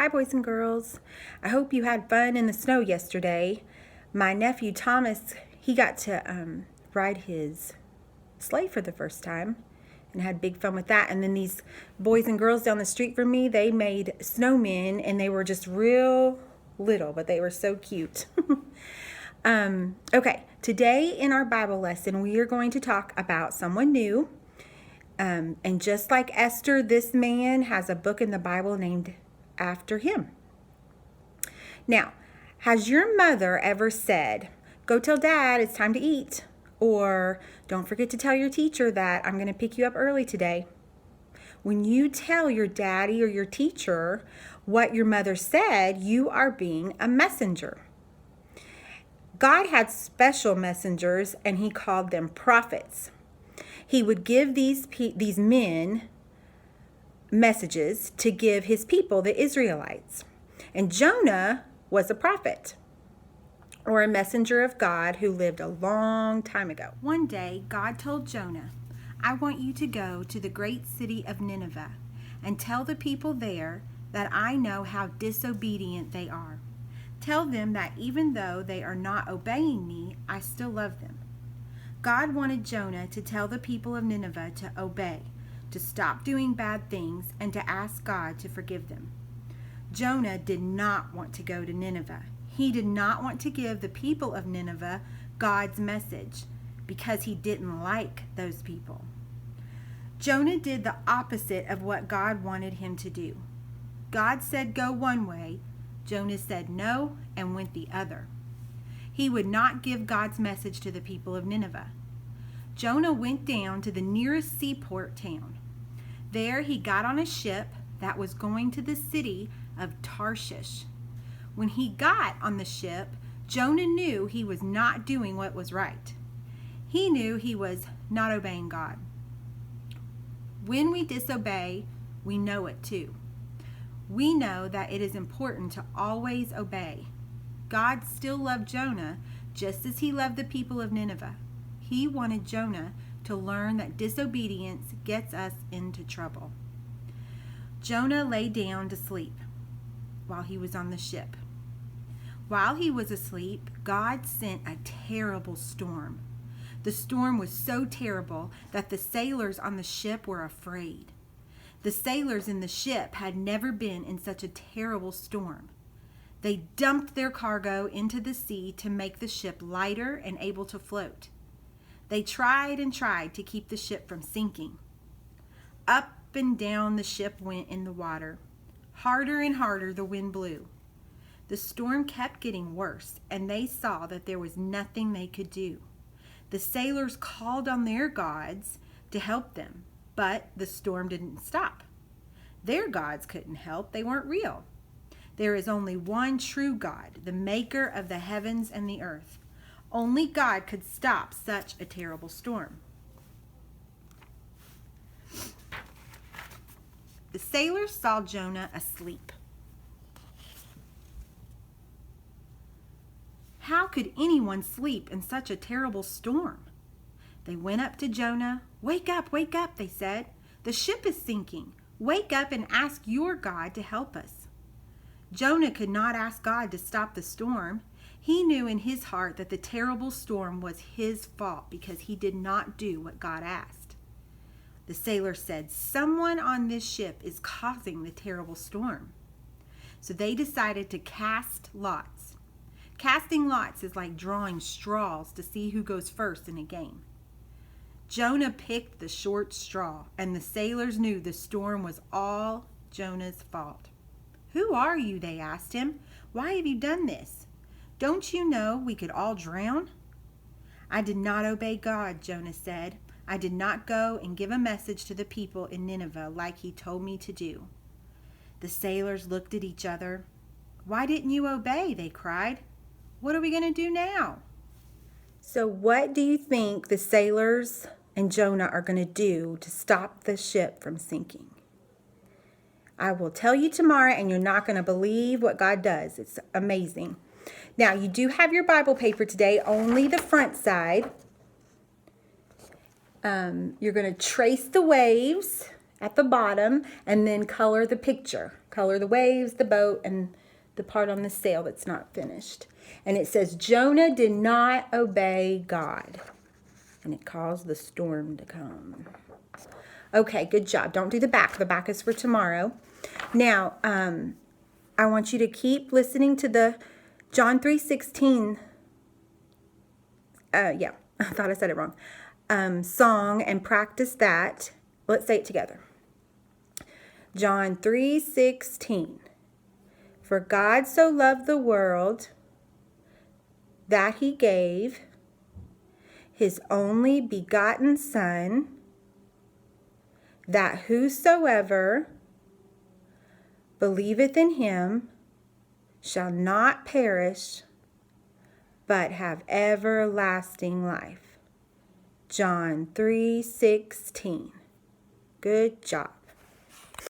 Hi, boys and girls. I hope you had fun in the snow yesterday. My nephew Thomas, he got to ride his sleigh for the first time and had big fun with that. And then these boys and girls down the street from me, they made snowmen, and they were just real little, but they were so cute. Okay, today in our Bible lesson, we are going to talk about someone new. And just like Esther, this man has a book in the Bible named after him. Now, has your mother ever said, "Go tell Dad it's time to eat," or "Don't forget to tell your teacher that I'm going to pick you up early today"? When you tell your daddy or your teacher what your mother said, you are being a messenger. God had special messengers, and he called them prophets. He would give these men messages to give his people, the Israelites. And Jonah was a prophet, or a messenger of God who lived a long time ago. One day, God told Jonah, "I want you to go to the great city of Nineveh and tell the people there that I know how disobedient they are. Tell them that even though they are not obeying me, I still love them." God wanted Jonah to tell the people of Nineveh to obey, to stop doing bad things, and to ask God to forgive them. Jonah did not want to go to Nineveh. He did not want to give the people of Nineveh God's message because he didn't like those people. Jonah did the opposite of what God wanted him to do. God said go one way. Jonah said no and went the other. He would not give God's message to the people of Nineveh. Jonah went down to the nearest seaport town. There he got on a ship that was going to the city of Tarshish. When he got on the ship, Jonah knew he was not doing what was right. He knew he was not obeying God. When we disobey, we know it too. We know that it is important to always obey. God still loved Jonah just as he loved the people of Nineveh. He wanted Jonah to learn that disobedience gets us into trouble. Jonah lay down to sleep while he was on the ship. While he was asleep, God sent a terrible storm. The storm was so terrible that the sailors on the ship were afraid. The sailors in the ship had never been in such a terrible storm. They dumped their cargo into the sea to make the ship lighter and able to float. They tried and tried to keep the ship from sinking. Up and down the ship went in the water. Harder and harder the wind blew. The storm kept getting worse, and they saw that there was nothing they could do. The sailors called on their gods to help them, but the storm didn't stop. Their gods couldn't help. They weren't real. There is only one true God, the maker of the heavens and the earth. Only God could stop such a terrible storm. The sailors saw Jonah asleep. How could anyone sleep in such a terrible storm? They went up to Jonah. wake up, they said. "The ship is sinking. Wake up and ask your God to help us." Jonah could not ask God to stop the storm. He knew in his heart that the terrible storm was his fault because he did not do what God asked. The sailor said, "Someone on this ship is causing the terrible storm." So they decided to cast lots. Casting lots is like drawing straws to see who goes first in a game. Jonah picked the short straw, and the sailors knew the storm was all Jonah's fault. "Who are you?" they asked him. "Why have you done this? Don't you know we could all drown?" "I did not obey God," Jonah said. "I did not go and give a message to the people in Nineveh like he told me to do." The sailors looked at each other. "Why didn't you obey?" they cried. "What are we going to do now?" So what do you think the sailors and Jonah are going to do to stop the ship from sinking? I will tell you tomorrow, and you're not going to believe what God does. It's amazing. Now, you do have your Bible paper today, only the front side. You're going to trace the waves at the bottom and then color the picture. color the waves, the boat, and the part on the sail that's not finished. And it says, Jonah did not obey God, and it caused the storm to come. Okay, good job. Don't do the back. The back is for tomorrow. Now, I want you to keep listening to the John 3:16. Yeah, I thought I said it wrong. Song, and practice that. Let's say it together. John 3:16. For God so loved the world that he gave his only begotten Son, that whosoever believeth in him shall not perish, but have everlasting life. John 3:16. Good job.